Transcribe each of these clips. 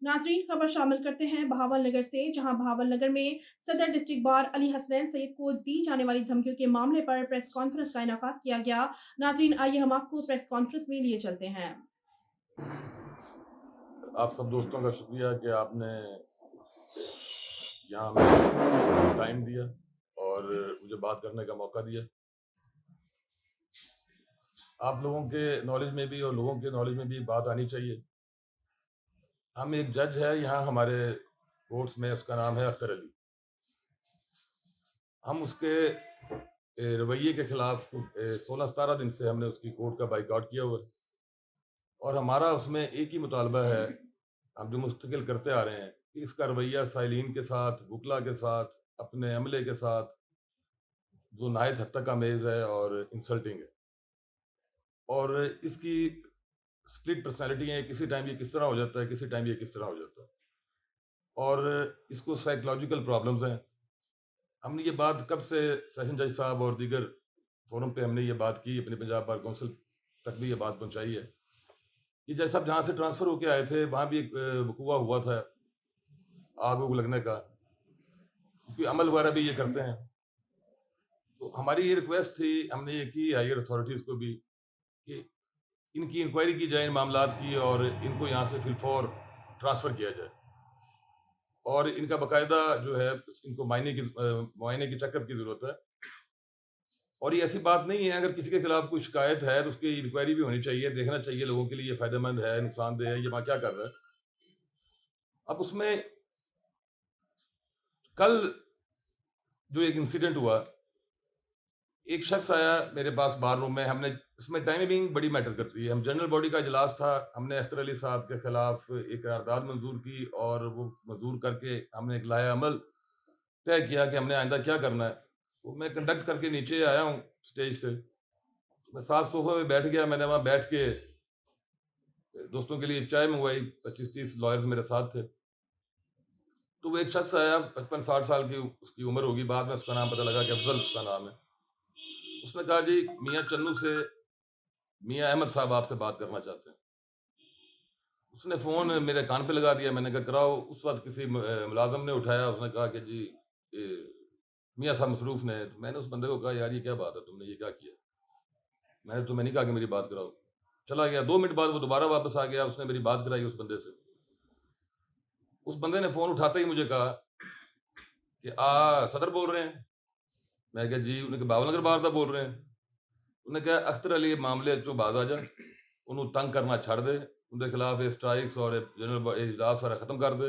नाज़रीन खबर शामिल करते हैं बहावल नगर से, जहां बहावल नगर में सदर डिस्ट्रिक्ट बार अली हसनैन सईद को दी जाने वाली धमकियों के मामले पर प्रेस कॉन्फ्रेंस का इनेकाद किया गया। नाज़रीन आइए हम आपको प्रेस कॉन्फ्रेंस में लिए चलते हैं। आप सब दोस्तों का शुक्रिया कि आपने यहाँ हमें टाइम दिया और मुझे बात करने का मौका दिया। आप लोगों के नॉलेज में भी और लोगों के नॉलेज में भी बात आनी चाहिए। हम एक जज है यहाँ हमारे कोर्ट्स में, उसका नाम है अख्तर अली। हम उसके रवैये के खिलाफ 16-17 दिन से हमने उसकी कोर्ट का बाइकआउट किया हुआ है और हमारा उसमें एक ही मुतालबा है, हम जो मुस्तकिल करते आ रहे हैं कि इसका रवैया साइलिन के साथ, वकला के साथ, अपने अमले के साथ जो नहायत हद तक अमेज़ है और इंसल्टिंग है। और इसकी स्प्लिट पर्सनैलिटी है, किसी टाइम ये किस तरह हो जाता है, किसी टाइम ये किस तरह हो जाता है और इसको साइकोलॉजिकल प्रॉब्लम्स हैं। हमने ये बात कब से सेशन जज साहब और दीगर फोरम पे हमने ये बात की, अपनी पंजाब बार काउंसिल तक भी ये बात पहुंचाई है कि जज साहब जहाँ से ट्रांसफ़र होके आए थे वहाँ भी एक वकूआ हुआ था आग उग लगने का, क्योंकि अमल वगैरह भी ये करते हैं। तो हमारी ये रिक्वेस्ट थी, हमने ये की हायर अथॉरिटीज़ को भी कि इनकी इंक्वायरी की जाए इन मामलात की और इनको यहाँ से फिलफौर ट्रांसफ़र किया जाए और इनका बाकायदा जो है इनको मुआयने की चेकअप की ज़रूरत है। और ये ऐसी बात नहीं है, अगर किसी के खिलाफ कोई शिकायत है तो उसकी इंक्वायरी भी होनी चाहिए, देखना चाहिए लोगों के लिए ये फ़ायदेमंद है, नुकसानदेह है, ये वहाँ क्या कर रहा है। अब उसमें कल जो एक इंसिडेंट हुआ, एक शख्स आया मेरे पास बार रूम में, हमने इसमें टाइमिंग बड़ी मैटर करती है। हम जनरल बॉडी का इजलास था, हमने अख्तर अली साहब के खिलाफ एक करारदाद मंजूर की और वो मंजूर करके हमने एक लाया अमल तय किया कि हमने आइंदा क्या करना है। तो मैं कंडक्ट करके नीचे आया हूँ स्टेज से, मैं साथ सोफे में बैठ गया। मैंने वहाँ बैठ के दोस्तों के लिए चाय मंगवाई, 25-30 लॉयर्स मेरे साथ थे। तो वो एक शख्स आया, 55-60 साल की उसकी उम्र होगी, बाद में उसका नाम पता लगा कि अफजल उसका नाम है। उसने कहा जी मियाँ चन्नू से मियाँ अहमद साहब आपसे बात करना चाहते हैं। उसने फ़ोन मेरे कान पे लगा दिया, मैंने कहा कराओ। उस वक्त किसी मुलाजम ने उठाया, उसने कहा कि जी ये मियाँ साहब मसरूफ़ ने। तो मैंने उस बंदे को कहा यार ये क्या बात है, तुमने ये क्या किया? मैंने तुम्हें नहीं कहा कि मेरी बात कराओ। चला गया। 2 मिनट बाद वो दोबारा वापस आ गया, उसने मेरी बात कराई उस बंदे से। उस बंदे ने फ़ोन उठाते ही मुझे कहा कि सदर बोल रहे हैं? मैं कहा जी। उन्होंने कहा बाबा नगर बाहर दा बोल रहे हैं? उन्होंने कहा अख्तर अली मामले चो बाज आ जा, ਉਹਨੂੰ ਤੰਗ ਕਰਨਾ ਛੱਡ ਦੇ, ਉਹਦੇ ਖਿਲਾਫ ਇਹ ਸਟ੍ਰਾਈਕਸ और जनरल इजलास सारा ख़त्म कर दे,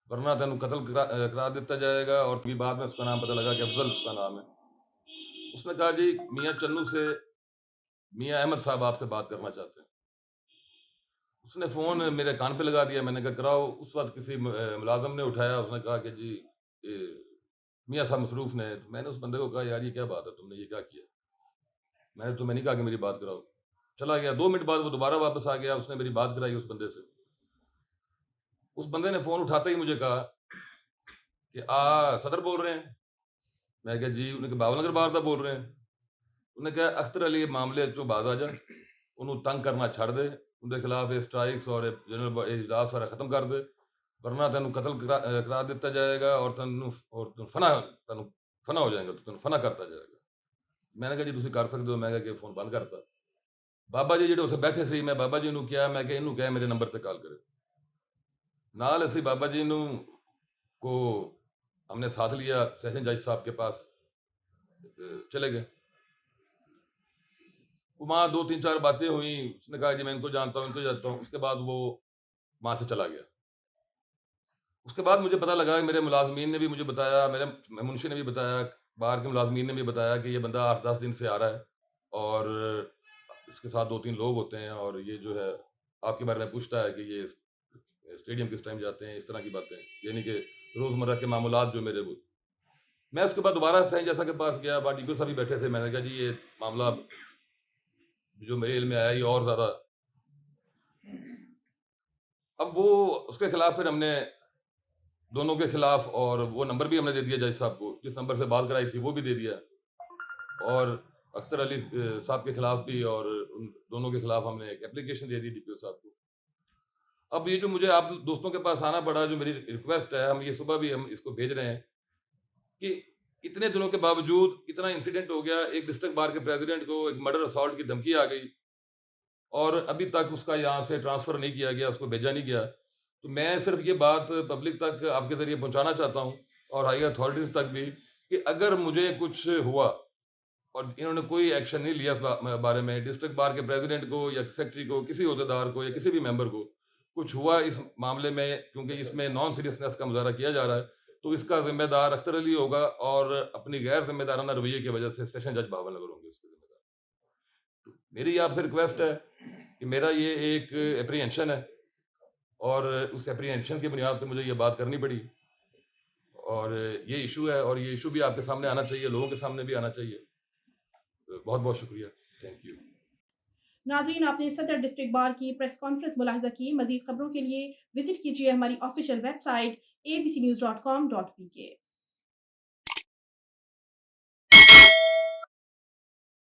वरना तेन कत्ल करार दिता जाएगा। और फिर बाद में उसका नाम पता लगा कि अफजल उसका नाम है। उसने कहा जी मियाँ चन्नू से मियाँ अहमद साहब आपसे बात करना चाहते हैं। उसने फ़ोन मेरे कान पे लगा दिया, मैंने कहा कराओ। उस वक्त किसी मुलाजम ने उठाया, उसने कहा कि जी ये मियाँ साहब मसरूफ़ ने। तो मैंने उस बंदे को कहा यार ये क्या बात है, तुमने ये क्या किया? मैंने तुम्हें नहीं कहा कि मेरी बात कराओ। चला गया। 2 मिनट बाद वो दोबारा वापस आ गया, उसने मेरी बात कराई उस बंदे से। उस बंदे ने फ़ोन उठाते ही मुझे कहा कि सदर बोल रहे हैं? मैं कहा जी। उन्होंने कहा बाबा नगर बाहर दा बोल रहे हैं? उन्होंने कहा अख्तर अली मामले चो बाज आ जा, ਉਹਨੂੰ ਤੰਗ ਕਰਨਾ ਛੱਡ ਦੇ, ਉਹਦੇ ਖਿਲਾਫ ਇਹ ਸਟ੍ਰਾਈਕਸ और जनरल इजलास सारा ख़त्म कर दे, वरना तेन कत्ल करार दिता जाएगा और ਤੈਨੂੰ फना हो जाएगा, तो तेन फना करता जाएगा। मैंने कहा जी तुसीं कर सकते हो। मैं कहा कि फ़ोन बंद करता। बाबा जी ਜਿਹੜੇ ਉੱਥੇ ਬੈਠੇ ਸੀ, मैं बाबा जी ਨੂੰ ਕਿਹਾ, मैं कि ਇਹਨੂੰ ਕਹਿ ਮੇਰੇ नंबर ਤੇ कॉल करे। नाल ਅਸੀਂ बाबा जी ਨੂੰ को हमने साथ लिया, सेशन जज साहब के पास चले गए। वहाँ 2-3-4 बातें हुई। उसने कहा जी मैं इनको जानता हूँ, इनको जानता हूँ। उसके बाद वो वहाँ से चला गया। उसके बाद मुझे पता लगा, मेरे मुलाज़मीन ने भी मुझे बताया, मेरे मुंशी ने भी बताया, बाहर के मुलाज़मीन ने भी बताया कि ये बंदा 8-10 दिन से आ रहा है और इसके साथ 2-3 लोग होते हैं और ये जो है आपके बारे में पूछता है कि ये स्टेडियम किस टाइम जाते हैं, इस तरह की बातें, यानी कि रोज़मर्रा के मामूलात जो मेरे वो। मैं उसके बाद दोबारा सैन जैसा के पास गया, बाडीको साहब भी बैठे थे। मैंने कहा जी ये मामला जो मेरे इल्म में आया ये और ज़्यादा। अब वो उसके खिलाफ फिर हमने दोनों के खिलाफ, और वो नंबर भी हमने दे दिया जज साहब को, जिस नंबर से बात कराई थी वो भी दे दिया, और अख्तर अली साहब के खिलाफ भी, और उन दोनों के खिलाफ हमने एक एप्लीकेशन दे दी डीपीओ साहब को। اب یہ جو مجھے آپ دوستوں کے پاس آنا پڑا، جو میری ریکویسٹ ہے، ہم یہ صبح بھی ہم اس کو بھیج رہے ہیں کہ اتنے دنوں کے باوجود اتنا انسیڈنٹ ہو گیا، ایک ڈسٹرکٹ بار کے پریزیڈنٹ کو ایک مرڈر اسالٹ کی دھمکی آ گئی اور ابھی تک اس کا یہاں سے ٹرانسفر نہیں کیا گیا، اس کو بھیجا نہیں گیا. تو میں صرف یہ بات پبلک تک آپ کے ذریعے پہنچانا چاہتا ہوں اور ہائی اتھارٹیز تک بھی کہ اگر مجھے کچھ ہوا اور انہوں نے کوئی ایکشن نہیں لیا اس بارے میں، ڈسٹرکٹ بار کے پریزیڈنٹ کو یا سیکرٹری کو، کسی عہدیدار کو یا کسی بھی ممبر کو کچھ ہوا اس معاملے میں، کیونکہ اس میں نان سیریسنس کا مظاہرہ کیا جا رہا ہے، تو اس کا ذمہ دار اختر علی ہوگا اور اپنی غیر ذمہ دارانہ رویے کی وجہ سے سیشن جج بہاول نگر ہوں گے اس کے ذمہ دار. تو میری آپ سے ریکویسٹ ہے کہ میرا یہ ایک اپریہنشن ہے اور اس اپریہنشن کی بنیاد پہ مجھے یہ بات کرنی پڑی اور یہ ایشو ہے اور یہ ایشو بھی آپ کے سامنے آنا چاہیے، لوگوں کے سامنے بھی آنا چاہیے. بہت بہت شکریہ. Thank you. ناظرین، آپ نے صدر ڈسٹرکٹ بار کی پریس کانفرنس ملاحظہ کی. مزید خبروں کے لیے وزٹ کیجیے ہماری آفیشیل ویب سائٹ abcnews.com.pk.